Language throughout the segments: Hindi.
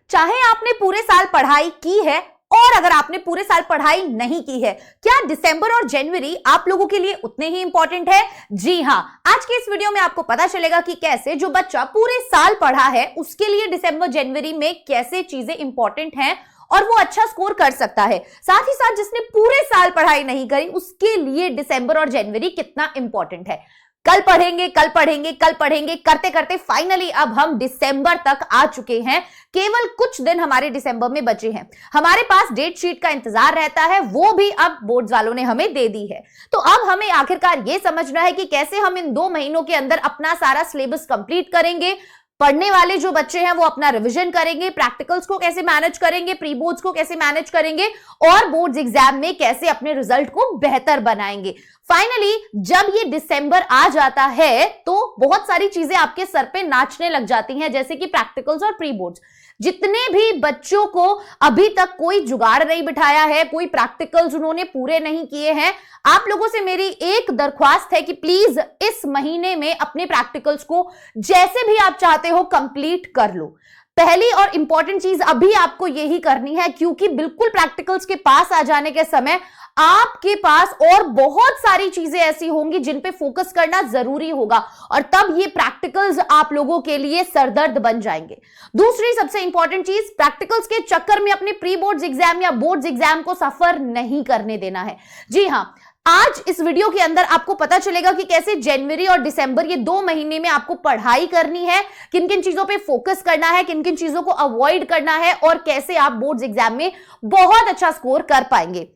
चाहे आपने पूरे साल पढ़ाई की है और अगर आपने पूरे साल पढ़ाई नहीं की है, क्या दिसंबर और जनवरी आप लोगों के लिए उतने ही इंपॉर्टेंट है? जी हां, आज के इस वीडियो में आपको पता चलेगा कि कैसे जो बच्चा पूरे साल पढ़ा है उसके लिए दिसंबर जनवरी में कैसे चीजें इंपॉर्टेंट हैं और वो अच्छा स्कोर कर सकता है। साथ ही साथ जिसने पूरे साल पढ़ाई नहीं करी उसके लिए दिसंबर और जनवरी कितना इंपॉर्टेंट है। कल पढ़ेंगे कल पढ़ेंगे कल पढ़ेंगे करते करते फाइनली अब हम दिसंबर तक आ चुके हैं। केवल कुछ दिन हमारे दिसंबर में बचे हैं। हमारे पास डेट शीट का इंतजार रहता है, वो भी अब बोर्ड वालों ने हमें दे दी है। तो अब हमें आखिरकार ये समझना है कि कैसे हम इन 2 महीनों के अंदर अपना सारा सिलेबस कंप्लीट करेंगे। पढ़ने वाले जो बच्चे हैं वो अपना रिवीजन करेंगे, प्रैक्टिकल्स को कैसे मैनेज करेंगे, प्री बोर्ड्स को कैसे मैनेज करेंगे और बोर्ड्स एग्जाम में कैसे अपने रिजल्ट को बेहतर बनाएंगे। फाइनली जब ये दिसंबर आ जाता है तो बहुत सारी चीजें आपके सर पे नाचने लग जाती हैं, जैसे कि प्रैक्टिकल्स और प्री बोर्ड्स। जितने भी बच्चों को अभी तक कोई जुगाड़ नहीं बिठाया है, कोई प्रैक्टिकल्स उन्होंने पूरे नहीं किए हैं, आप लोगों से मेरी एक दरख्वास्त है कि प्लीज इस महीने में अपने प्रैक्टिकल्स को जैसे भी आप चाहते हो कंप्लीट कर लो। पहली और इंपॉर्टेंट चीज अभी आपको यही करनी है, क्योंकि बिल्कुल प्रैक्टिकल्स के पास आ जाने के समय आपके पास और बहुत सारी चीजें ऐसी होंगी जिन पे फोकस करना जरूरी होगा और तब ये प्रैक्टिकल्स आप लोगों के लिए सरदर्द बन जाएंगे। दूसरी सबसे इंपॉर्टेंट चीज, प्रैक्टिकल्स के चक्कर में अपने प्री बोर्ड्स एग्जाम या बोर्ड्स एग्जाम को सफर नहीं करने देना है। जी हां, आज इस वीडियो के अंदर आपको पता चलेगा कि कैसे जनवरी और दिसंबर ये 2 महीने में आपको पढ़ाई करनी है, किन किन चीजों पे फोकस करना है, किन किन चीजों को अवॉइड करना है और कैसे आप बोर्ड्स एग्जाम में बहुत अच्छा स्कोर कर पाएंगे।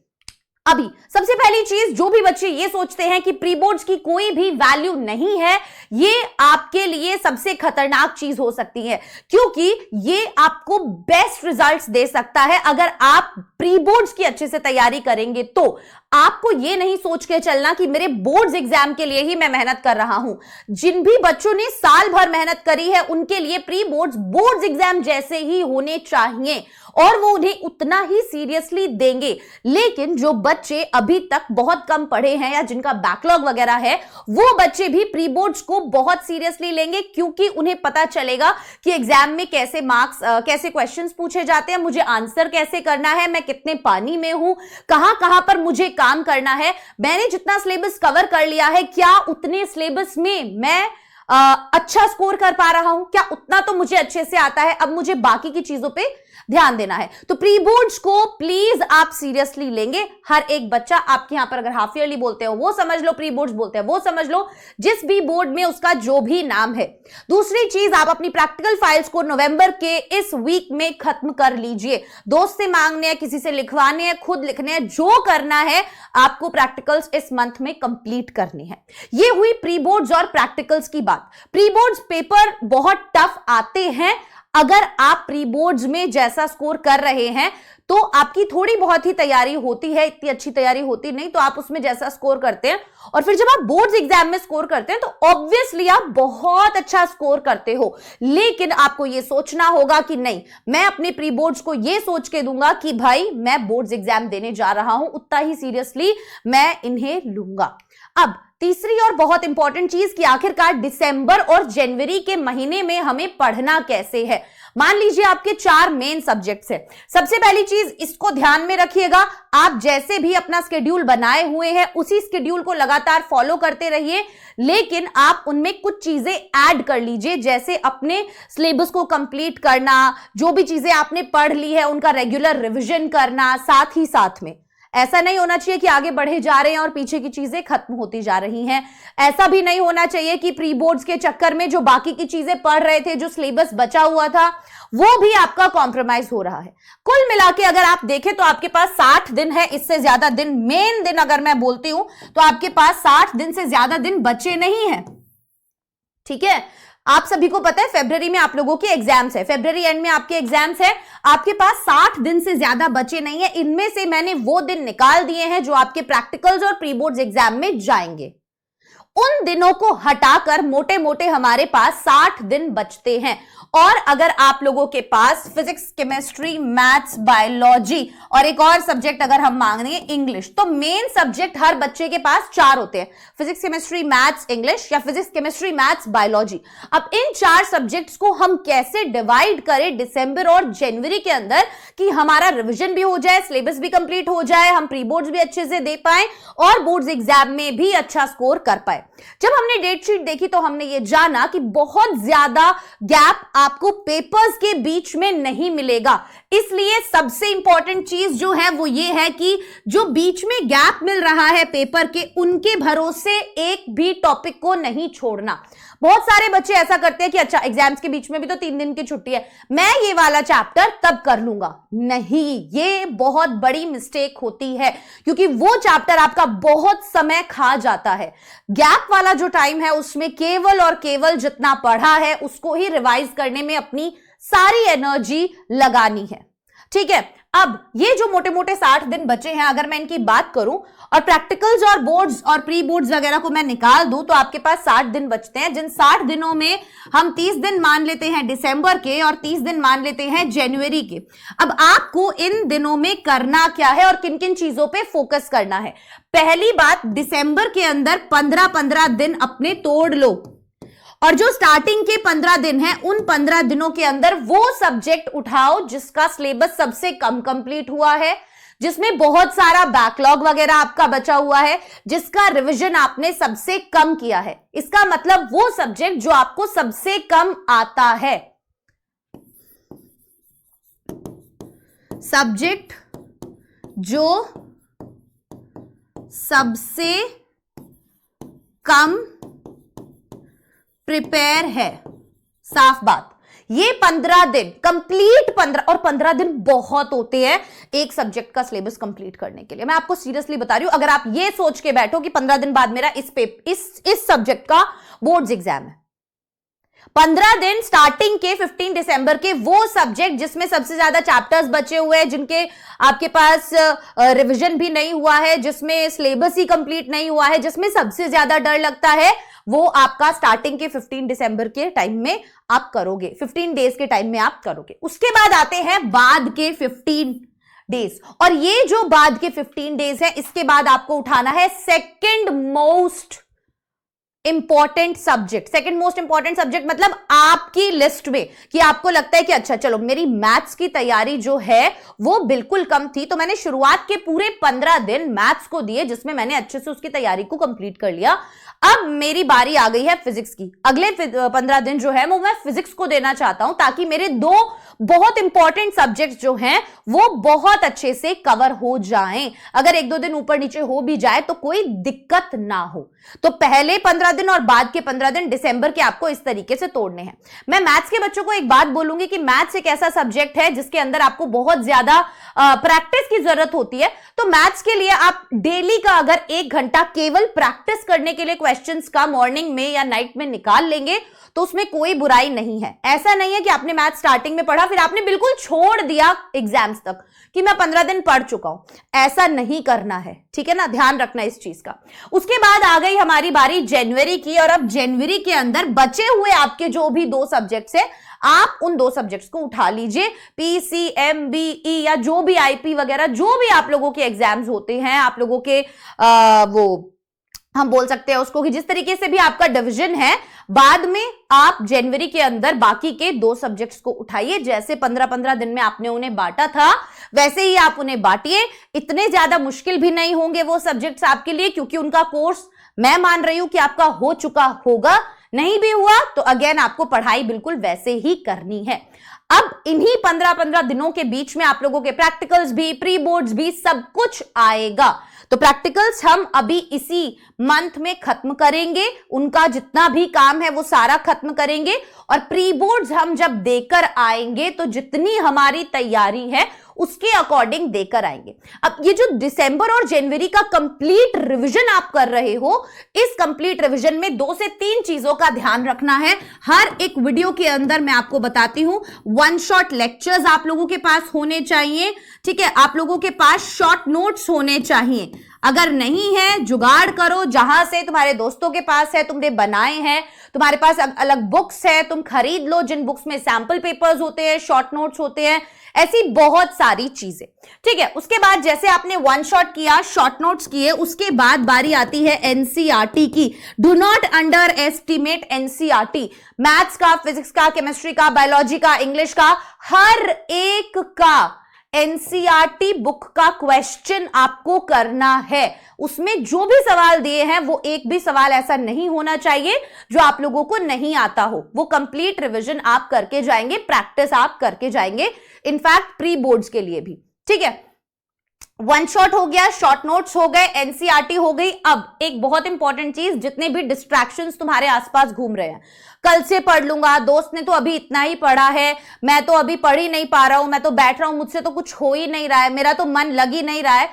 अभी सबसे पहली चीज, जो भी बच्चे ये सोचते हैं कि प्री बोर्ड्स की कोई भी वैल्यू नहीं है, ये आपके लिए सबसे खतरनाक चीज हो सकती है, क्योंकि ये आपको बेस्ट रिजल्ट्स दे सकता है। अगर आप प्री बोर्ड्स की अच्छे से तैयारी करेंगे तो आपको ये नहीं सोच के चलना कि मेरे बोर्ड्स एग्जाम के लिए ही मैं मेहनत कर रहा हूं। जिन भी बच्चों ने साल भर मेहनत करी है उनके लिए प्री बोर्ड्स एग्जाम जैसे ही होने चाहिए और वो उन्हें उतना ही सीरियसली देंगे। लेकिन जो बच्चे अभी तक बहुत कम पढ़े हैं या जिनका बैकलॉग वगैरह है, वो बच्चे भी प्री बोर्ड्स को बहुत सीरियसली लेंगे, क्योंकि उन्हें पता चलेगा कि एग्जाम में कैसे मार्क्स, कैसे क्वेश्चंस पूछे जाते हैं, मुझे आंसर कैसे करना है, मैं कितने पानी में हूं, कहां कहां पर मुझे काम करना है, मैंने जितना सिलेबस कवर कर लिया है, क्या उतने सिलेबस में मैं अच्छा स्कोर कर पा रहा हूं, क्या उतना तो मुझे अच्छे से आता है, अब मुझे बाकी की चीजों पे ध्यान देना है। तो प्री बोर्ड्स को प्लीज आप सीरियसली लेंगे। हर एक बच्चा, आपके यहां पर अगर हाफ ईयरली बोलते हो वो समझ लो, प्री बोर्ड्स बोलते हैं वो समझ लो, जिस भी बोर्ड में उसका जो भी नाम है। दूसरी चीज, आप अपनी प्रैक्टिकल फाइल्स को नवंबर के इस वीक में खत्म कर लीजिए। दोस्त से मांगने हैं, किसी से लिखवाने हैं, खुद लिखने हैं, जो करना है आपको प्रैक्टिकल्स इस मंथ में कंप्लीट करनी है। ये हुई प्री बोर्ड्स और प्रैक्टिकल्स की बात। प्री बोर्ड्स पेपर बहुत टफ आते हैं। अगर आप प्री बोर्ड्स में जैसा स्कोर कर रहे हैं तो आपकी थोड़ी बहुत ही तैयारी होती है, इतनी अच्छी तैयारी होती नहीं, तो आप उसमें जैसा स्कोर करते हैं और फिर जब आप बोर्ड्स एग्जाम में स्कोर करते हैं तो ऑब्वियसली आप बहुत अच्छा स्कोर करते हो। लेकिन आपको यह सोचना होगा कि नहीं, मैं अपने प्री बोर्ड्स को यह सोच के दूंगा कि भाई मैं बोर्ड्स एग्जाम देने जा रहा हूं, उतना ही सीरियसली मैं इन्हें लूंगा। अब तीसरी और बहुत इंपॉर्टेंट चीज कि आखिरकार दिसंबर और जनवरी के महीने में हमें पढ़ना कैसे है। मान लीजिए आपके 4 मेन सब्जेक्ट्स हैं। सबसे पहली चीज, इसको ध्यान में रखिएगा, आप जैसे भी अपना स्केड्यूल बनाए हुए हैं उसी स्केड्यूल को लगातार फॉलो करते रहिए, लेकिन आप उनमें कुछ चीजें ऐड कर लीजिए, जैसे अपने सिलेबस को कंप्लीट करना, जो भी चीजें आपने पढ़ ली है उनका रेगुलर रिवीजन करना। साथ ही साथ में ऐसा नहीं होना चाहिए कि आगे बढ़े जा रहे हैं और पीछे की चीजें खत्म होती जा रही हैं। ऐसा भी नहीं होना चाहिए कि प्री बोर्ड्स के चक्कर में जो बाकी की चीजें पढ़ रहे थे, जो सिलेबस बचा हुआ था, वो भी आपका कॉम्प्रोमाइज हो रहा है। कुल मिला के अगर आप देखें तो आपके पास 60 दिन है, इससे ज्यादा दिन, मेन दिन अगर मैं बोलती हूं तो आपके पास 60 दिन से ज्यादा दिन बचे नहीं है। ठीक है, आप सभी को पता है फरवरी में आप लोगों के एग्जाम्स है, फरवरी एंड में आपके एग्जाम्स है, आपके पास 60 दिन से ज्यादा बचे नहीं है। इनमें से मैंने वो दिन निकाल दिए हैं जो आपके प्रैक्टिकल्स और प्री बोर्ड्स एग्जाम में जाएंगे। उन दिनों को हटाकर मोटे मोटे हमारे पास 60 दिन बचते हैं। और अगर आप लोगों के पास फिजिक्स, केमिस्ट्री, मैथ्स, बायोलॉजी और एक और सब्जेक्ट अगर हम मांगेंगे इंग्लिश, तो मेन सब्जेक्ट हर बच्चे के पास 4 होते हैं, फिजिक्स, केमिस्ट्री, मैथ्स, इंग्लिश, या फिजिक्स, केमिस्ट्री, मैथ्स, बायोलॉजी। अब इन 4 सब्जेक्ट्स को हम कैसे डिवाइड करें दिसंबर और जनवरी के अंदर कि हमारा रिवीजन भी हो जाए, सिलेबस भी कंप्लीट हो जाए, हम प्री बोर्ड्स भी अच्छे से दे पाए और बोर्ड्स एग्जाम में भी अच्छा स्कोर कर पाए। जब हमने डेट शीट देखी तो हमने ये जाना कि बहुत ज्यादा गैप आपको पेपर्स के बीच में नहीं मिलेगा। इसलिए सबसे इंपॉर्टेंट चीज जो है वो ये है कि जो बीच में गैप मिल रहा है पेपर के, उनके भरोसे एक भी टॉपिक को नहीं छोड़ना। बहुत सारे बच्चे ऐसा करते हैं कि अच्छा एग्जाम्स के बीच में भी तो 3 दिन की छुट्टी है, मैं ये वाला चैप्टर तब कर लूंगा। नहीं, ये बहुत बड़ी मिस्टेक होती है, क्योंकि वो चैप्टर आपका बहुत समय खा जाता है। गैप वाला जो टाइम है उसमें केवल और केवल जितना पढ़ा है उसको ही रिवाइज करने में अपनी सारी एनर्जी लगानी है। ठीक है, अब ये जो मोटे मोटे 60 दिन बचे हैं, अगर मैं इनकी बात करूं और प्रैक्टिकल्स और बोर्ड्स और प्री बोर्ड्स वगैरह को मैं निकाल दूं तो आपके पास 60 दिन बचते हैं, जिन 60 दिनों में हम 30 दिन मान लेते हैं दिसंबर के और 30 दिन मान लेते हैं जनवरी के। अब आपको इन दिनों में करना क्या है और किन किन चीजों पे फोकस करना है। पहली बात, दिसंबर के अंदर 15-15 दिन अपने तोड़ लो, और जो स्टार्टिंग के 15 दिन हैं उन 15 दिनों के अंदर वो सब्जेक्ट उठाओ जिसका सिलेबस सबसे कम कंप्लीट हुआ है, जिसमें बहुत सारा बैकलॉग वगैरह आपका बचा हुआ है, जिसका रिवीजन आपने सबसे कम किया है। इसका मतलब वो सब्जेक्ट जो आपको सबसे कम आता है, सब्जेक्ट जो सबसे कम प्रिपेयर है। साफ बात, ये 15 दिन कंप्लीट, 15 और 15 दिन बहुत होते हैं एक सब्जेक्ट का सिलेबस कंप्लीट करने के लिए। मैं आपको सीरियसली बता रही हूं, अगर आप ये सोच के बैठो कि 15 दिन बाद मेरा इस सब्जेक्ट का बोर्ड्स एग्जाम है, 15 दिन स्टार्टिंग के 15 दिसंबर के वो सब्जेक्ट जिसमें सबसे ज्यादा चैप्टर्स बचे हुए हैं, जिनके आपके पास रिवीजन भी नहीं हुआ है, जिसमें सिलेबस ही कंप्लीट नहीं हुआ है, जिसमें सबसे ज्यादा डर लगता है, वो आपका स्टार्टिंग के 15 दिसंबर के टाइम में आप करोगे, 15 डेज के टाइम में आप करोगे। उसके बाद आते हैं बाद के 15 डेज, और ये जो बाद के 15 डेज है, इसके बाद आपको उठाना है second most important subject. Second most important subject मतलब आपकी लिस्ट में कि आपको लगता है कि अच्छा चलो मेरी मैथ्स की तैयारी जो है वो बिल्कुल कम थी, तो मैंने शुरुआत के पूरे 15 दिन मैथ्स को दिए, जिसमें मैंने अच्छे से उसकी तैयारी को कंप्लीट कर लिया। अब मेरी बारी आ गई है फिजिक्स की, अगले 15 दिन जो है वो मैं फिजिक्स को देना चाहता हूं, ताकि मेरे 2 बहुत इंपॉर्टेंट सब्जेक्ट्स जो हैं वो बहुत अच्छे से कवर हो जाएं। अगर 1-2 दिन ऊपर नीचे हो भी जाए तो कोई दिक्कत ना हो। तो पहले 15 दिन और बाद के 15 दिन दिसंबर के आपको इस तरीके से तोड़ने हैं। मैं मैथ्स के बच्चों को एक बात बोलूंगी कि मैथ्स एक ऐसा सब्जेक्ट है जिसके अंदर आपको बहुत ज्यादा प्रैक्टिस की जरूरत होती है। तो मैथ्स के लिए आप डेली का अगर 1 घंटा केवल प्रैक्टिस करने के लिए क्वेश्चंस का मॉर्निंग में या नाइट में निकाल लेंगे तो उसमें कोई बुराई नहीं है। ऐसा नहीं है कि आपने मैथ स्टार्टिंग में पढ़ा फिर आपने बिल्कुल छोड़ दिया एग्जाम्स तक कि मैं 15 दिन पढ़ चुका हूं, ऐसा नहीं करना है, ठीक है ना, ध्यान रखना इस चीज का। उसके बाद आ गई हमारी बारी जनवरी की, और अब जनवरी के अंदर बचे हुए आपके जो भी 2 सब्जेक्ट्स है, आप उन 2 सब्जेक्ट्स को उठा लीजिए। पीसीएमबी या जो भी आईपी वगैरह जो भी आप लोगों के एग्जाम्स होते हैं, आप लोगों के वो हम बोल सकते हैं उसको कि जिस तरीके से भी आपका डिवीजन है, बाद में आप जनवरी के अंदर बाकी के 2 सब्जेक्ट्स को उठाइए। जैसे 15-15 दिन में आपने उन्हें बांटा था वैसे ही आप उन्हें बांटिए। इतने ज्यादा मुश्किल भी नहीं होंगे वो सब्जेक्ट्स आपके लिए, क्योंकि उनका कोर्स मैं मान रही हूं कि आपका हो चुका होगा। नहीं भी हुआ तो अगेन आपको पढ़ाई बिल्कुल वैसे ही करनी है। अब इन्हीं 15-15 दिनों के बीच में आप लोगों के प्रैक्टिकल्स भी, प्री बोर्ड्स भी, सब कुछ आएगा। तो प्रैक्टिकल्स हम अभी इसी मंथ में खत्म करेंगे, उनका जितना भी काम है वो सारा खत्म करेंगे, और प्री बोर्ड्स हम जब देकर आएंगे तो जितनी हमारी तैयारी है उसके अकॉर्डिंग देकर आएंगे। अब ये जो दिसंबर और जनवरी का कंप्लीट रिवीजन आप कर रहे हो, इस कंप्लीट रिवीजन में 2 से 3 चीजों का ध्यान रखना है। हर एक वीडियो के अंदर मैं आपको बताती हूं, 1 शॉट लेक्चर्स आप लोगों के पास होने चाहिए, ठीक है, आप लोगों के पास शॉर्ट नोट्स होने चाहिए। अगर नहीं है, जुगाड़ करो, जहां से तुम्हारे दोस्तों के पास है, तुमने बनाए हैं, तुम्हारे पास अलग बुक्स है, तुम खरीद लो, जिन बुक्स में सैंपल पेपर्स होते हैं, शॉर्ट नोट्स होते हैं, ऐसी बहुत सारी चीजें। ठीक है, उसके बाद जैसे आपने वन शॉट किया, शॉर्ट नोट्स किए, उसके बाद बारी आती है एनसीईआरटी की। Do not under estimate NCERT. Maths का, फिजिक्स का, केमिस्ट्री का, बायोलॉजी का, इंग्लिश का, हर एक का एनसीईआरटी बुक का क्वेश्चन आपको करना है। उसमें जो भी सवाल दिए हैं वो एक भी सवाल ऐसा नहीं होना चाहिए जो आप लोगों को नहीं आता हो। वो कंप्लीट रिवीजन आप करके जाएंगे, प्रैक्टिस आप करके जाएंगे, इनफैक्ट प्री बोर्ड्स के लिए भी। ठीक है, वन शॉट हो गया, शॉर्ट नोट्स हो गए, एनसीईआरटी हो गई। अब एक बहुत इंपॉर्टेंट चीज, जितने भी डिस्ट्रैक्शंस तुम्हारे आसपास घूम रहे हैं, कल से पढ़ लूंगा, दोस्त ने तो अभी इतना ही पढ़ा है, मैं तो अभी पढ़ ही नहीं पा रहा हूं, मैं तो बैठ रहा हूं, मुझसे तो कुछ हो ही नहीं रहा है, मेरा तो मन लग ही नहीं रहा है।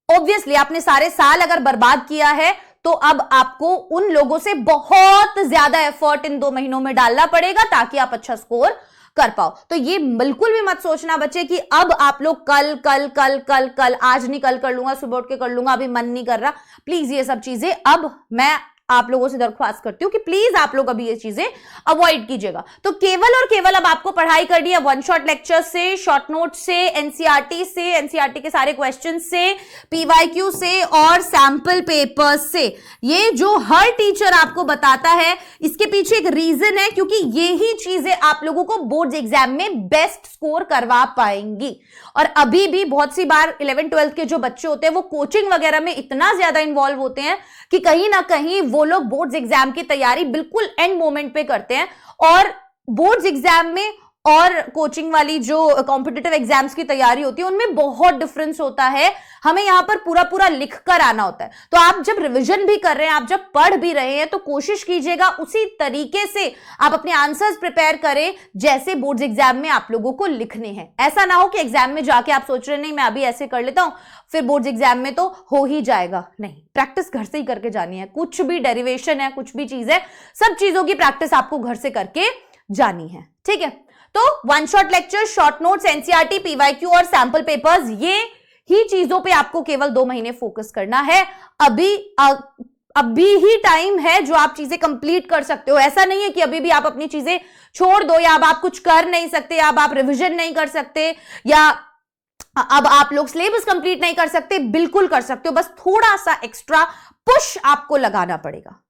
ऑब्वियसली आपने सारे साल अगर बर्बाद किया है तो अब आपको उन लोगों से बहुत ज्यादा एफर्ट इन 2 महीनों में डालना पड़ेगा ताकि आप अच्छा स्कोर कर पाओ। तो ये बिल्कुल भी मत सोचना बच्चे कि अब आप लोग कल कल कल कल कल, आज नहीं कल कर लूंगा, सुबह उठ के कर लूंगा, अभी मन नहीं कर रहा। प्लीज ये सब चीजें अब मैं आप लोगों से दरख्वास्त करती हूं कि प्लीज आप लोग अभी ये चीजें अवॉइड कीजिएगा। तो केवल और केवल अब आपको पढ़ाई करनी है वन शॉट लेक्चर से, शॉर्ट नोट से, एनसीईआरटी से, एनसीईआरटी के सारे क्वेश्चन से, पीवाईक्यू से और सैंपल पेपर्स से। ये जो हर टीचर आपको बताता है, इसके पीछे एक रीजन है, क्योंकि ये ही चीजें आप लोगों को बोर्ड एग्जाम में बेस्ट स्कोर करवा पाएंगी। और अभी भी बहुत सी बार 11th-12th के जो बच्चे होते हैं वो कोचिंग वगैरह में इतना ज्यादा इन्वॉल्व होते हैं कि कहीं ना कहीं वो लोग बोर्ड्स एग्जाम की तैयारी बिल्कुल एंड मोमेंट पे करते हैं। और बोर्ड्स एग्जाम में और कोचिंग वाली जो कॉम्पिटिटिव एग्जाम्स की तैयारी होती है उनमें बहुत डिफरेंस होता है। हमें यहां पर पूरा पूरा लिख कर आना होता है। तो आप जब रिवीजन भी कर रहे हैं, आप जब पढ़ भी रहे हैं, तो कोशिश कीजिएगा उसी तरीके से आप अपने आंसर्स प्रिपेयर करें जैसे बोर्ड्स एग्जाम में आप लोगों को लिखने हैं। ऐसा ना हो कि एग्जाम में जाके आप सोच रहे नहीं मैं अभी ऐसे कर लेता हूं, फिर बोर्ड्स एग्जाम में तो हो ही जाएगा। नहीं, प्रैक्टिस घर से ही करके जानी है। कुछ भी डेरिवेशन है, कुछ भी चीज है, सब चीजों की प्रैक्टिस आपको घर से करके जानी है। ठीक है, तो one shot lecture, short notes, NCERT, PYQ और सैंपल पेपर्स, ये ही चीजों पे आपको केवल 2 महीने फोकस करना है। अभी ही टाइम है जो आप चीजें कंप्लीट कर सकते हो। ऐसा नहीं है कि अभी भी आप अपनी चीजें छोड़ दो, या अब आप कुछ कर नहीं सकते, या अब आप रिविजन नहीं कर सकते, या अब आप लोग सिलेबस कंप्लीट नहीं कर सकते। बिल्कुल कर सकते हो, बस थोड़ा सा एक्स्ट्रा पुश आपको लगाना पड़ेगा।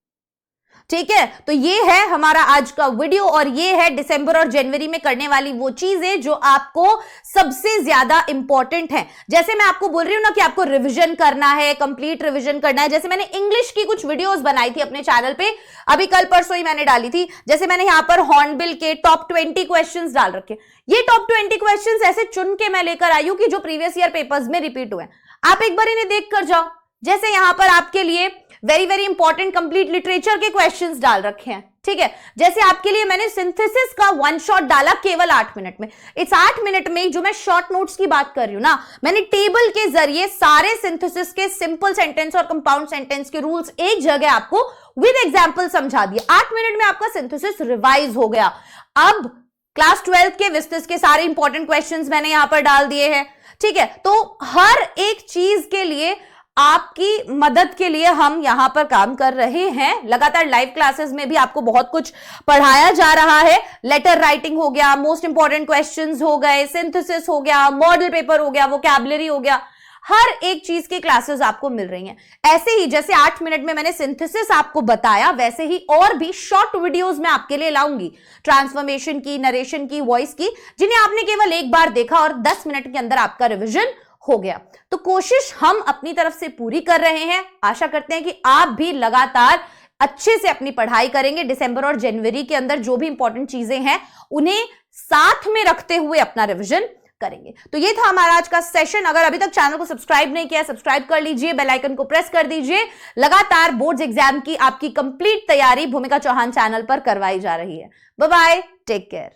ठीक है, तो ये है हमारा आज का वीडियो, और ये है दिसंबर और जनवरी में करने वाली वो चीजें जो आपको सबसे ज्यादा इंपॉर्टेंट है। जैसे मैं आपको बोल रही हूं ना कि आपको रिवीजन करना है, कंप्लीट रिवीजन करना है। जैसे मैंने इंग्लिश की कुछ वीडियोस बनाई थी अपने चैनल पे, अभी कल परसों ही मैंने डाली थी। जैसे मैंने यहां पर हॉर्नबिल के टॉप 20 क्वेश्चंस डाल रखे। ये टॉप 20 क्वेश्चंस ऐसे चुन के मैं लेकर आई हूं कि जो प्रीवियस ईयर पेपर्स में रिपीट हुए। आप एक बार इन्हें देख कर जाओ। जैसे यहां पर आपके लिए very very important complete literature के क्वेश्चंस डाल रखे हैं। ठीक है, जैसे आपके लिए मैंने सिंथेसिस का वन शॉट डाला केवल 8 मिनट में। इस 8 मिनट में जो मैं शॉर्ट नोट्स की बात कर रही हूं ना, मैंने टेबल के जरिए सारे सिंथेसिस के सिंपल सेंटेंस और कंपाउंड सेंटेंस के रूल्स एक जगह आपको विद एग्जांपल समझा दिए। 8 मिनट में आपका सिंथेसिस रिवाइज हो गया। अब क्लास 12 के विस्तार के सारे इंपॉर्टेंट क्वेश्चंस मैंने यहां पर डाल दिए हैं। ठीक है, तो हर एक चीज के लिए आपकी मदद के लिए हम यहां पर काम कर रहे हैं। लगातार लाइव क्लासेस में भी आपको बहुत कुछ पढ़ाया जा रहा है। लेटर राइटिंग हो गया, मोस्ट इंपॉर्टेंट क्वेश्चंस हो गए, सिंथेसिस हो गया, मॉडल पेपर हो गया, वोकैबुलरी हो गया, हर एक चीज की क्लासेस आपको मिल रही हैं। ऐसे ही जैसे 8 मिनट में मैंने सिंथेसिस आपको बताया, वैसे ही और भी शॉर्ट वीडियोस मैं आपके लिए लाऊंगी, ट्रांसफॉर्मेशन की, नरेशन की, वॉइस की, जिन्हें आपने केवल एक बार देखा और 10 मिनट के अंदर आपका रिविजन हो गया। तो कोशिश हम अपनी तरफ से पूरी कर रहे हैं। आशा करते हैं कि आप भी लगातार अच्छे से अपनी पढ़ाई करेंगे। दिसंबर और जनवरी के अंदर जो भी इंपॉर्टेंट चीजें हैं उन्हें साथ में रखते हुए अपना रिवीजन करेंगे। तो ये था हमारा आज का सेशन। अगर अभी तक चैनल को सब्सक्राइब नहीं किया, सब्सक्राइब कर लीजिए, बेल आइकन को प्रेस कर दीजिए। लगातार बोर्ड्स एग्जाम की आपकी कंप्लीट तैयारी भूमिका चौहान चैनल पर करवाई जा रही है। Bye bye, take care.